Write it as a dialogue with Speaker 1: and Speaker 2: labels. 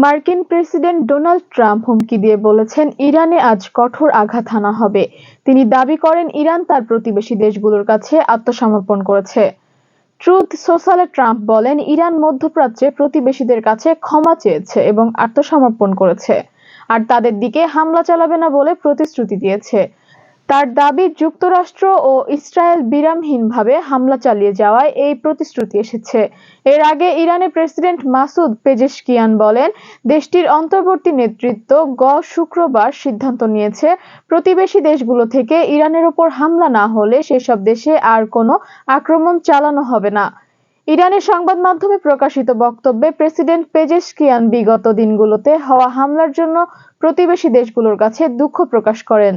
Speaker 1: মার্কিন president Donald Trump হুমকি দিয়ে বলেছেন ইরানে আজ কঠোর আঘাত হানা হবে। তিনি দাবি করেন ইরান তার প্রতিবেশী দেশগুলোর কাছে আত্মসমর্পণ করেছে। ট্রুথ সোশ্যালে ট্রাম্প বলেন ইরান মধ্যপ্রাচ্যে প্রতিবেশীদের কাছে ক্ষমা চেয়েছে এবং আত্মসমর্পণ করেছে, আর তাদের দিকে হামলা চালাবে না বলে প্রতিশ্রুতি দিয়েছে। তার দাবি যুক্তরাষ্ট্র ও ইসরায়েল বিরামহীনভাবে হামলা চালিয়ে যাওয়ায় এই প্রতিশ্রুতি এসেছে। এর আগে ইরানের প্রেসিডেন্ট মাসুদ পেজেশকিয়ান বলেন দেশটির অন্তর্বর্তী নেতৃত্ব শুক্রবার সিদ্ধান্ত নিয়েছে প্রতিবেশী দেশগুলো থেকে ইরানের ওপর হামলা না হলে সেসব দেশে আর কোনো আক্রমণ চালানো হবে না। ইরানের সংবাদ মাধ্যমে প্রকাশিত বক্তব্যে প্রেসিডেন্ট পেজেশকিয়ান বিগত দিনগুলোতে হওয়া হামলার জন্য প্রতিবেশী দেশগুলোর কাছে দুঃখ প্রকাশ করেন।